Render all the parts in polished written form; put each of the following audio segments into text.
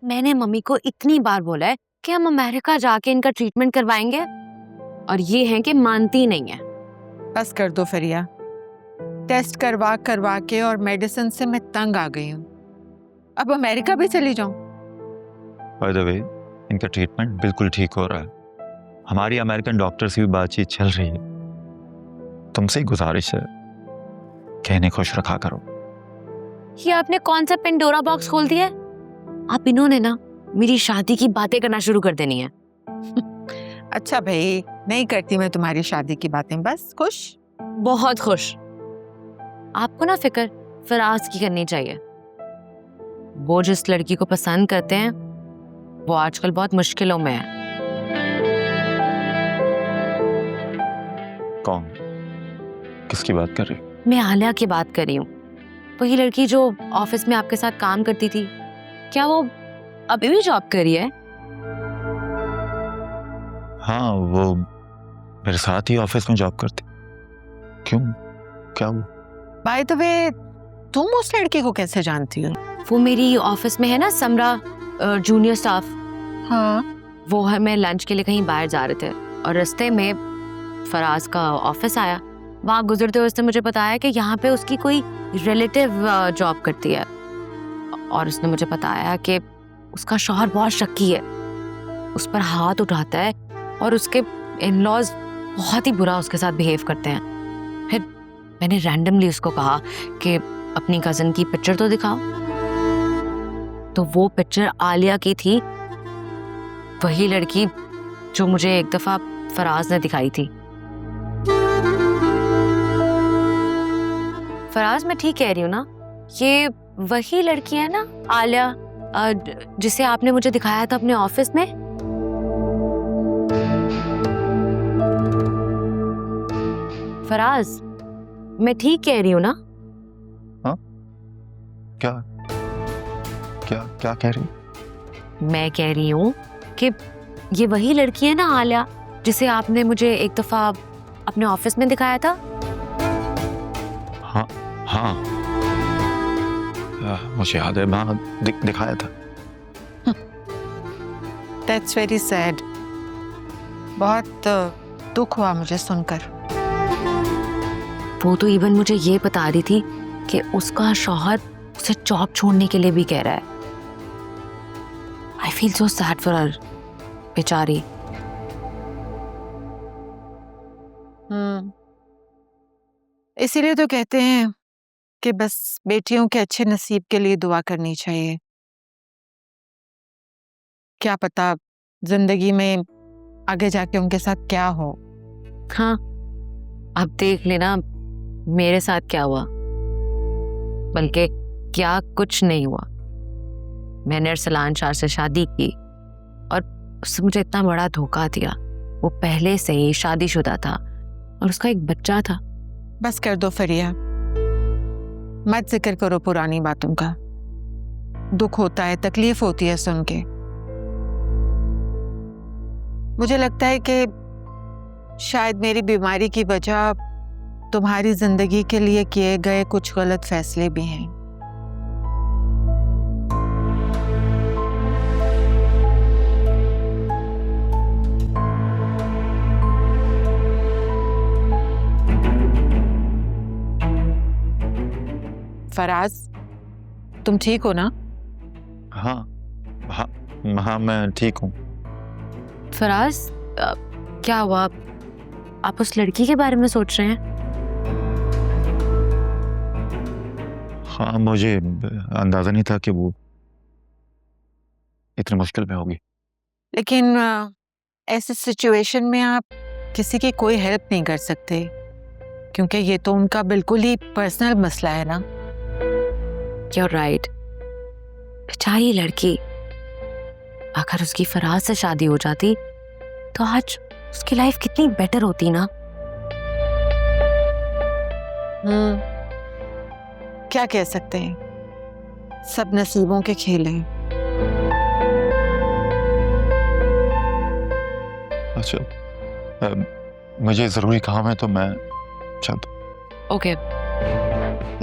मैंने मम्मी को इतनी बार बोला है कि हम अमेरिका जाके इनका ट्रीटमेंट करवाएंगे, और ये है कि मानती नहीं है। बस कर दो फरिया, टेस्ट करवा करवा के और मेडिसिन से मैं तंग आ गई हूँ। अब अमेरिका भी चली जाऊं? बाय द वे, इनका ट्रीटमेंट बिल्कुल ठीक हो रहा है। हमारी अमेरिकन डॉक्टर से भी बातचीत चल रही है। तुमसे ही गुजारिश है कि इन्हें खुश रखा करो। ये आपने कौन सा पेंडोरा बॉक्स खोल दिया है? आप इन्होंने ना मेरी शादी की बातें करना शुरू कर देनी है। अच्छा भाई, नहीं करती मैं तुम्हारी शादी की बातें, बस खुश। बहुत खुश। आपको ना फिक्र फराज की करनी चाहिए। वो जिस लड़की को पसंद करते हैं वो आजकल बहुत मुश्किलों में है। कौन? किसकी बात कर रही? मैं आलिया की बात कर रही हूँ। वही लड़की जो ऑफिस में आपके साथ काम करती थी, क्या वो अभी भी जॉब कर रही है? हाँ, वो मेरे साथ ही ऑफिस में जॉब करती। क्यों, क्या हुआ? बाय द वे, तुम उस लड़की को कैसे जानती हो? वो मेरी ऑफिस में है ना, समरा, जूनियर स्टाफ। हाँ। वो हमें लंच के लिए कहीं बाहर जा रहे थे और रास्ते में फराज का ऑफिस आया। वहाँ गुजरते हुए उसने मुझे बताया कि यहाँ पे उसकी कोई रिलेटिव जॉब करती है, और उसने मुझे बताया कि उसका शौहर बहुत शक्की है, उस पर हाथ उठाता है और उसके इन-लॉज बहुत ही बुरा उसके साथ बिहेव करते हैं। फिर मैंने रैंडमली उसको कहा कि अपनी कज़न की पिक्चर तो दिखाओ। तो वो पिक्चर आलिया की थी, वही लड़की जो मुझे एक दफ़ा फराज ने दिखाई थी। फराज, मैं ठीक कह रही हूँ ना? ये वही लड़की है ना आलिया, जिसे आपने मुझे दिखाया था अपने ऑफिस में? फराज, मैं ठीक कह रही हूँ ना? हाँ? क्या क्या क्या कह रही? मैं कह रही हूँ कि ये वही लड़की है ना आलिया, जिसे आपने मुझे एक दफा अपने ऑफिस में दिखाया था? हाँ हाँ, मुझे याद है, मैं दिखाया था। That's very sad. बहुत दुख हुआ मुझे सुनकर। वो तो इवन मुझे ये बता रही थी कि उसका शौहर उसे जॉब छोड़ने के लिए भी कह रहा है। I feel so sad for her, बेचारी। इसीलिए तो कहते हैं कि बस बेटियों के अच्छे नसीब के लिए दुआ करनी चाहिए। क्या पता जिंदगी में आगे जाके उनके साथ क्या हो। हाँ, अब देख लेना मेरे साथ क्या हुआ, बल्कि क्या कुछ नहीं हुआ। मैंने अरसलान शाह से शादी की और उसने मुझे इतना बड़ा धोखा दिया। वो पहले से ही शादीशुदा था और उसका एक बच्चा था। बस कर दो फरिया, मत जिक्र करो पुरानी बातों का। दुख होता है, तकलीफ होती है सुन के। मुझे लगता है कि शायद मेरी बीमारी की वजह तुम्हारी जिंदगी के लिए किए गए कुछ गलत फैसले भी हैं। फराज, तुम ठीक हो ना? हाँ हाँ हाँ, मैं ठीक हूँ। फराज, क्या हुआ? आप उस लड़की के बारे में सोच रहे हैं? हाँ, मुझे अंदाजा नहीं था कि वो इतनी मुश्किल में होगी। लेकिन ऐसे सिचुएशन में आप किसी की कोई हेल्प नहीं कर सकते, क्योंकि ये तो उनका बिल्कुल ही पर्सनल मसला है ना। You're right. बेचारी लड़की, अगर उसकी फराज से शादी हो जाती तो आज उसकी लाइफ कितनी बेटर होती ना। क्या कह सकते हैं, सब नसीबों के खेल हैं। अच्छा, मुझे जरूरी काम है तो मैं चलता हूं। ओके,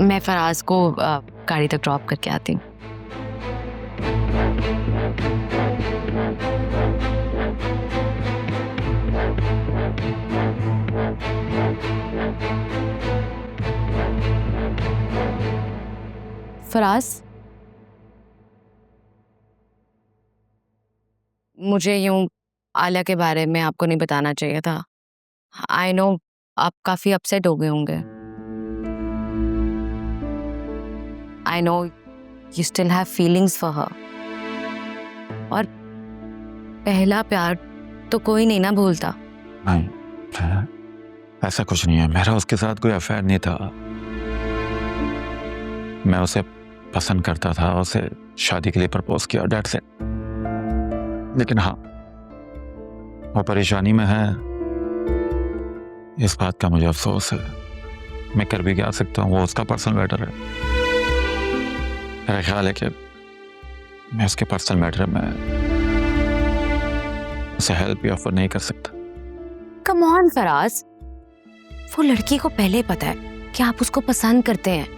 मैं फराज को गाड़ी तक ड्रॉप करके आती हूँ। फराज, मुझे यूं आलिया के बारे में आपको नहीं बताना चाहिए था। आई नो आप काफी अपसेट हो गए होंगे। I know you still have feelings for her, और पहला प्यार तो कोई नहीं ना भूलता। नहीं, ऐसा कुछ नहीं है। मेरा उसके साथ कोई अफेयर नहीं था। मैं उसे पसंद करता था, उसे शादी के लिए प्रपोज किया, दैट्स इट। लेकिन हाँ, वो परेशानी में है, इस बात का मुझे अफसोस है। मैं कर भी क्या सकता हूँ, वो उसका पर्सनल मैटर है। मेरा ख्याल है कि मैं उसके पर्सनल मैटर में उसे हेल्प भी ऑफर नहीं कर सकता। कम ऑन फराज, वो लड़की को पहले ही पता है कि आप उसको पसंद करते हैं,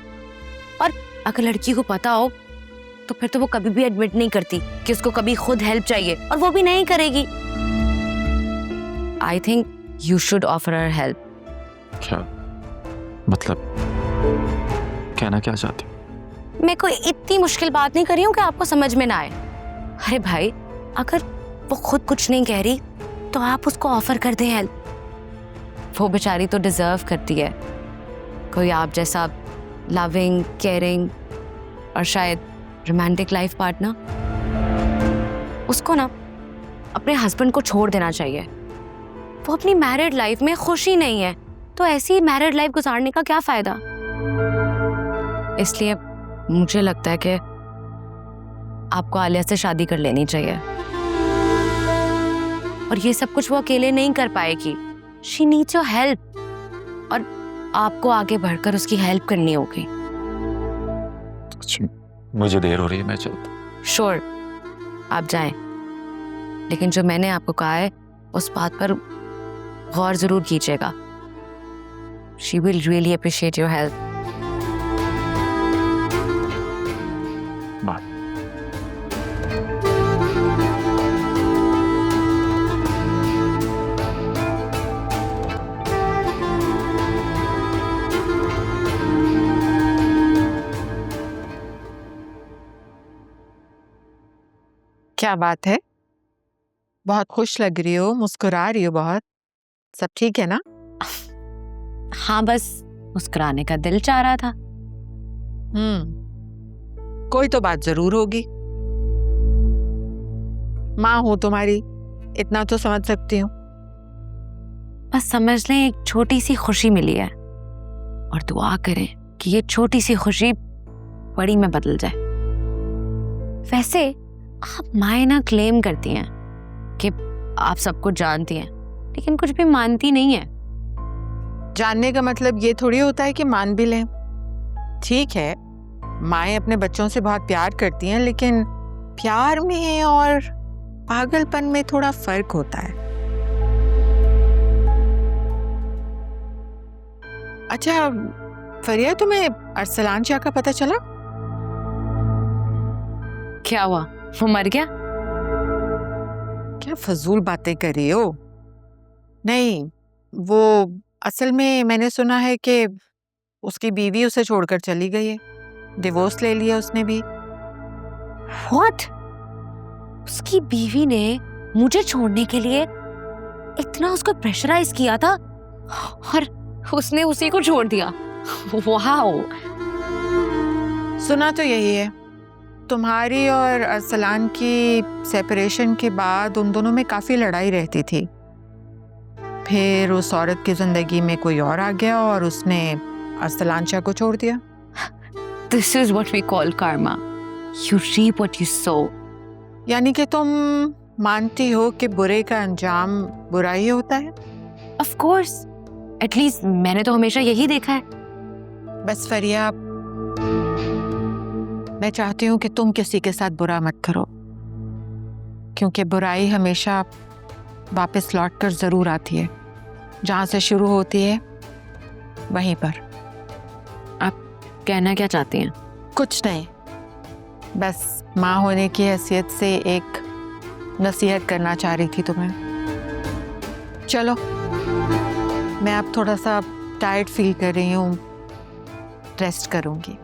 और अगर लड़की को पता हो तो फिर तो वो कभी भी एडमिट नहीं करती कि उसको कभी खुद हेल्प चाहिए, और वो भी नहीं करेगी। I think you should offer her help. क्या मतलब, कहना क्या चाहती हूँ? मैं कोई इतनी मुश्किल बात नहीं कर रही हूँ कि आपको समझ में ना आए। अरे भाई, अगर वो खुद कुछ नहीं कह रही तो आप उसको ऑफर कर दें हेल्प। वो बेचारी तो डिजर्व करती है कोई आप जैसा लविंग, केयरिंग और शायद रोमांटिक लाइफ पार्टनर। उसको ना अपने हस्बैंड को छोड़ देना चाहिए। वो अपनी मैरिड लाइफ में खुशी नहीं है, तो ऐसी मैरिड लाइफ गुजारने का क्या फायदा। इसलिए मुझे लगता है कि आपको आलिया से शादी कर लेनी चाहिए, और ये सब कुछ वो अकेले नहीं कर पाएगी। शी नीड्स योर हेल्प, और आपको आगे बढ़कर उसकी हेल्प करनी होगी। मुझे देर हो रही है, मैं चलता हूं। श्योर, आप जाएं, लेकिन जो मैंने आपको कहा है उस बात पर गौर जरूर कीजिएगा। She will really appreciate your help. Bye. क्या बात है, बहुत खुश लग रही हो, मुस्कुरा रही हो बहुत। सब ठीक है ना? हाँ, बस मुस्कुराने का दिल चाह रहा था। कोई तो बात जरूर होगी। माँ हूं तुम्हारी, इतना तो समझ सकती हूँ। बस समझ लें, एक छोटी सी खुशी मिली है, और दुआ करें कि ये छोटी सी खुशी बड़ी में बदल जाए। वैसे आप मायना क्लेम करती हैं कि आप सब कुछ जानती हैं, लेकिन कुछ भी मानती नहीं है। जानने का मतलब ये थोड़ी होता है कि मान भी लें। ठीक है, माएँ अपने बच्चों से बहुत प्यार करती हैं, लेकिन प्यार में और पागलपन में थोड़ा फर्क होता है। अच्छा फरिया, तुम्हें अरसलान शाह का पता चला? क्या हुआ, वो मर गया? क्या फजूल बातें कर रही हो? नहीं, वो असल में मैंने सुना है कि उसकी बीवी उसे छोड़कर चली गई है। डिवोर्स ले लिया उसने भी। What? उसकी बीवी ने मुझे छोड़ने के लिए इतना उसको प्रेशराइज किया था, और उसने उसी को छोड़ दिया। वाओ! सुना तो यही है। तुम्हारी और अरसलान की सेपरेशन के बाद उन दोनों में काफी लड़ाई रहती थी। फिर उस औरत की जिंदगी में कोई और आ गया और उसने अरसलान शाह को छोड़ दिया। This is what we call karma. You reap what you sow. यानी कि तुम मानती हो कि बुरे का अंजाम बुरा ही होता है? Of course. At least मैंने तो हमेशा यही देखा है। बस फरिया, मैं चाहती हूँ कि तुम किसी के साथ बुरा मत करो, क्योंकि बुराई हमेशा वापस लौट कर जरूर आती है। जहाँ से शुरू होती है वहीं पर। आप कहना क्या चाहती हैं? कुछ नहीं, बस माँ होने की हैसियत से एक नसीहत करना चाह रही थी तुम्हें। चलो, मैं अब थोड़ा सा टायर्ड फील कर रही हूँ, रेस्ट करूँगी।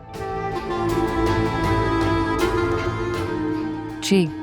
जी